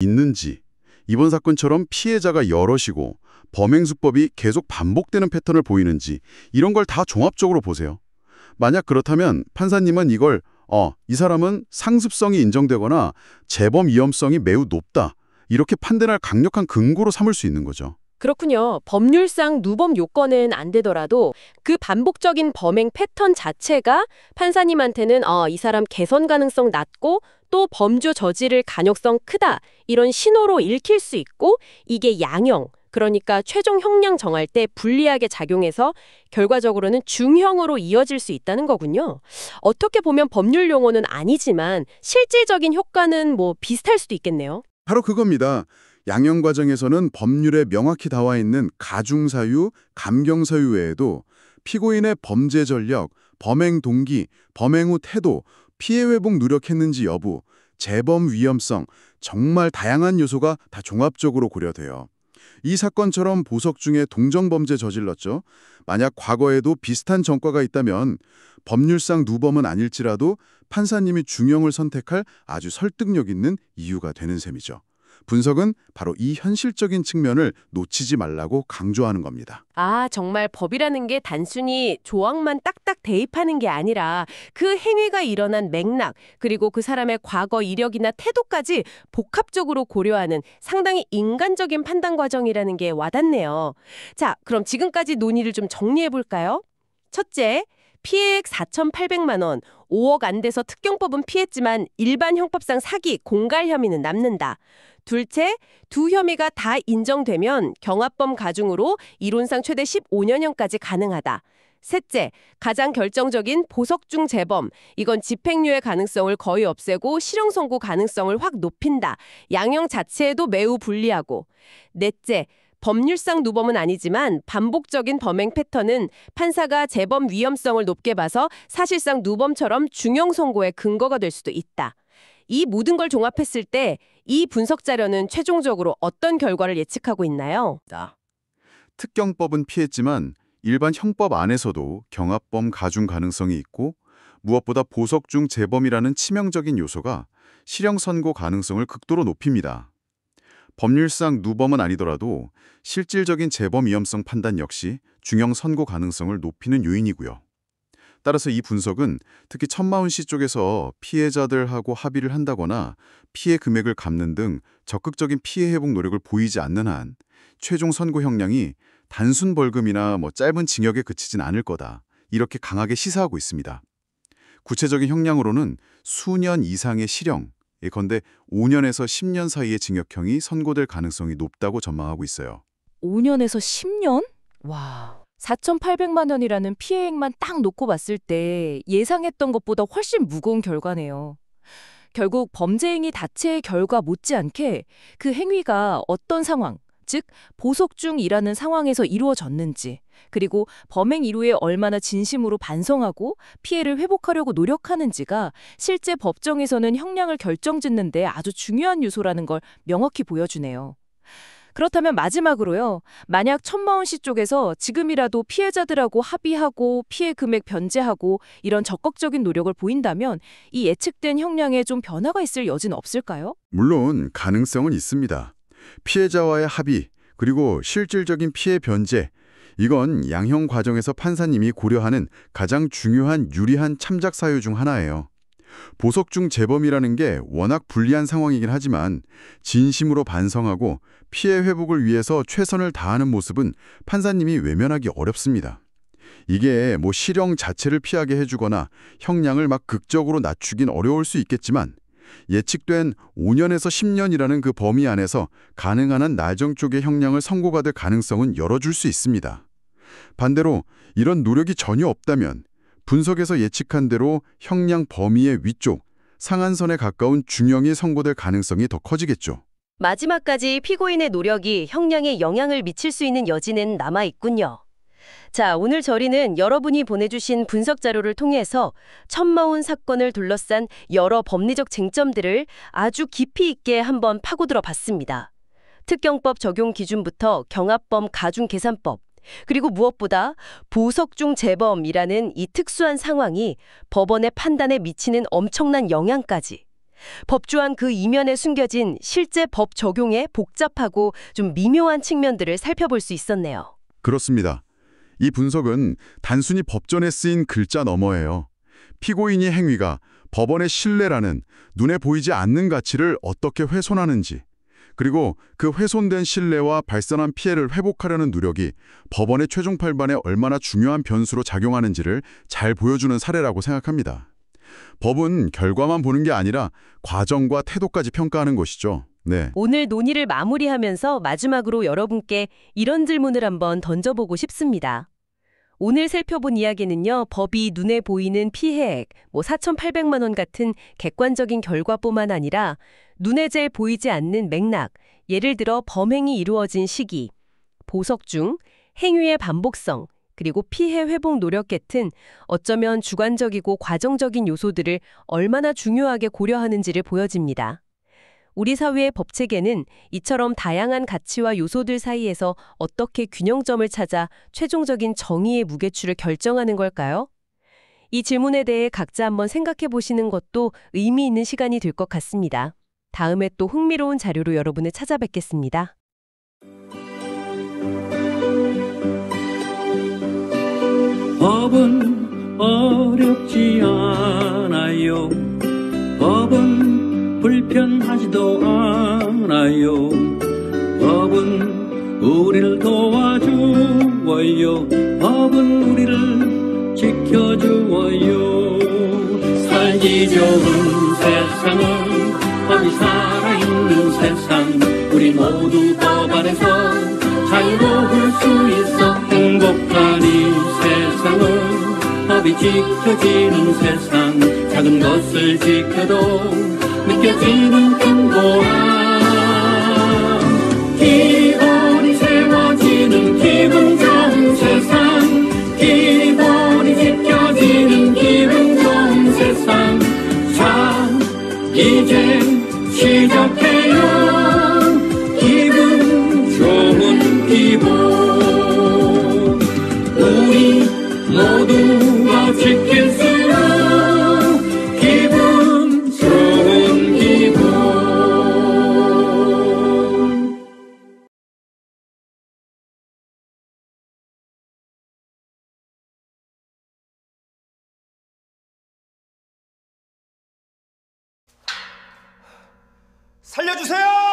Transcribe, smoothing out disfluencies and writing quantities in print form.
있는지, 이번 사건처럼 피해자가 여럿이고 범행 수법이 계속 반복되는 패턴을 보이는지 이런 걸 다 종합적으로 보세요. 만약 그렇다면 판사님은 이걸 이 사람은 상습성이 인정되거나 재범 위험성이 매우 높다, 이렇게 판단할 강력한 근거로 삼을 수 있는 거죠. 그렇군요. 법률상 누범 요건은 안 되더라도 그 반복적인 범행 패턴 자체가 판사님한테는 이 사람 개선 가능성 낮고 또 범죄 저지를 가능성 크다, 이런 신호로 읽힐 수 있고, 이게 양형, 그러니까 최종 형량 정할 때 불리하게 작용해서 결과적으로는 중형으로 이어질 수 있다는 거군요. 어떻게 보면 법률 용어는 아니지만 실질적인 효과는 뭐 비슷할 수도 있겠네요. 바로 그겁니다. 양형 과정에서는 법률에 명확히 나와 있는 가중사유, 감경사유 외에도 피고인의 범죄 전력, 범행 동기, 범행 후 태도, 피해 회복 노력했는지 여부, 재범 위험성, 정말 다양한 요소가 다 종합적으로 고려돼요. 이 사건처럼 보석 중에 동정범죄 저질렀죠. 만약 과거에도 비슷한 전과가 있다면 법률상 누범은 아닐지라도 판사님이 중형을 선택할 아주 설득력 있는 이유가 되는 셈이죠. 분석은 바로 이 현실적인 측면을 놓치지 말라고 강조하는 겁니다. 정말 법이라는 게 단순히 조항만 딱딱 대입하는 게 아니라 그 행위가 일어난 맥락, 그리고 그 사람의 과거 이력이나 태도까지 복합적으로 고려하는 상당히 인간적인 판단 과정이라는 게 와닿네요. 자, 그럼 지금까지 논의를 좀 정리해 볼까요? 첫째, 피해액 4,800만 원, 5억 안 돼서 특경법은 피했지만 일반 형법상 사기, 공갈 혐의는 남는다. 둘째, 두 혐의가 다 인정되면 경합범 가중으로 이론상 최대 15년형까지 가능하다. 셋째, 가장 결정적인 보석 중 재범, 이건 집행유예 가능성을 거의 없애고 실형 선고 가능성을 확 높인다. 양형 자체에도 매우 불리하고. 넷째, 법률상 누범은 아니지만 반복적인 범행 패턴은 판사가 재범 위험성을 높게 봐서 사실상 누범처럼 중형 선고의 근거가 될 수도 있다. 이 모든 걸 종합했을 때 이 분석 자료는 최종적으로 어떤 결과를 예측하고 있나요? 특경법은 피했지만 일반 형법 안에서도 경합범 가중 가능성이 있고, 무엇보다 보석 중 재범이라는 치명적인 요소가 실형 선고 가능성을 극도로 높입니다. 법률상 누범은 아니더라도 실질적인 재범 위험성 판단 역시 중형 선고 가능성을 높이는 요인이고요. 따라서 이 분석은 특히 천마운 씨 쪽에서 피해자들하고 합의를 한다거나 피해 금액을 갚는 등 적극적인 피해 회복 노력을 보이지 않는 한 최종 선고 형량이 단순 벌금이나 짧은 징역에 그치진 않을 거다, 이렇게 강하게 시사하고 있습니다. 구체적인 형량으로는 수년 이상의 실형, 예컨대 5년에서 10년 사이의 징역형이 선고될 가능성이 높다고 전망하고 있어요. 5년에서 10년? 와. 4,800만 원이라는 피해액만 딱 놓고 봤을 때 예상했던 것보다 훨씬 무거운 결과네요. 결국 범죄 행위 자체의 결과 못지않게 그 행위가 어떤 상황, 즉 보석 중이라는 상황에서 이루어졌는지, 그리고 범행 이후에 얼마나 진심으로 반성하고 피해를 회복하려고 노력하는지가 실제 법정에서는 형량을 결정짓는 데 아주 중요한 요소라는 걸 명확히 보여주네요. 그렇다면 마지막으로요, 만약 천마원 씨 쪽에서 지금이라도 피해자들하고 합의하고 피해 금액 변제하고 이런 적극적인 노력을 보인다면 이 예측된 형량에 좀 변화가 있을 여지는 없을까요? 물론 가능성은 있습니다. 피해자와의 합의, 그리고 실질적인 피해 변제, 이건 양형 과정에서 판사님이 고려하는 가장 중요한 유리한 참작 사유 중 하나예요. 보석 중 재범이라는 게 워낙 불리한 상황이긴 하지만 진심으로 반성하고 피해 회복을 위해서 최선을 다하는 모습은 판사님이 외면하기 어렵습니다. 이게 실형 자체를 피하게 해주거나 형량을 막 극적으로 낮추긴 어려울 수 있겠지만 예측된 5년에서 10년이라는 그 범위 안에서 가능한 한 날정 쪽의 형량을 선고가 될 가능성은 열어줄 수 있습니다. 반대로 이런 노력이 전혀 없다면 분석에서 예측한 대로 형량 범위의 위쪽, 상한선에 가까운 중형이 선고될 가능성이 더 커지겠죠. 마지막까지 피고인의 노력이 형량에 영향을 미칠 수 있는 여지는 남아있군요. 자, 오늘 저희는 여러분이 보내주신 분석 자료를 통해서 천마온 사건을 둘러싼 여러 법리적 쟁점들을 아주 깊이 있게 한번 파고들어 봤습니다. 특경법 적용 기준부터 경합범 가중계산법, 그리고 무엇보다 보석 중 재범이라는 이 특수한 상황이 법원의 판단에 미치는 엄청난 영향까지, 법조안 그 이면에 숨겨진 실제 법 적용의 복잡하고 좀 미묘한 측면들을 살펴볼 수 있었네요. 그렇습니다. 이 분석은 단순히 법전에 쓰인 글자 너머예요. 피고인의 행위가 법원의 신뢰라는 눈에 보이지 않는 가치를 어떻게 훼손하는지, 그리고 그 훼손된 신뢰와 발생한 피해를 회복하려는 노력이 법원의 최종 판단에 얼마나 중요한 변수로 작용하는지를 잘 보여주는 사례라고 생각합니다. 법은 결과만 보는 게 아니라 과정과 태도까지 평가하는 것이죠. 네. 오늘 논의를 마무리하면서 마지막으로 여러분께 이런 질문을 한번 던져보고 싶습니다. 오늘 살펴본 이야기는요, 법이 눈에 보이는 피해액, 4,800만 원 같은 객관적인 결과뿐만 아니라 눈에 잘 보이지 않는 맥락, 예를 들어 범행이 이루어진 시기, 보석 중, 행위의 반복성, 그리고 피해 회복 노력 같은 어쩌면 주관적이고 과정적인 요소들을 얼마나 중요하게 고려하는지를 보여집니다. 우리 사회의 법체계는 이처럼 다양한 가치와 요소들 사이에서 어떻게 균형점을 찾아 최종적인 정의의 무게추를 결정하는 걸까요? 이 질문에 대해 각자 한번 생각해 보시는 것도 의미 있는 시간이 될 것 같습니다. 다음에 또 흥미로운 자료로 여러분을 찾아뵙겠습니다. 법은 어렵지 않아요. 법은 불편하지도 않아요. 법은 우리를 도와주어요. 법은 우리를 지켜주어요. 살기 좋은 세상은 법이 살아있는 세상. 우리 모두 법 안에서 자유로울 수 있어. 행복한 이 세상은 법이 지켜지는 세상. 작은 것을 지켜도 느껴지는 큰 보람. 기본이 세워지는 기분 좋은 세상. 기본이 지켜지는 기분 좋은 세상. 자, 이제 시작해요. 기분 좋은 기본. 우리 모두가 지킬 수 기분 좋은 기본. 살려주세요!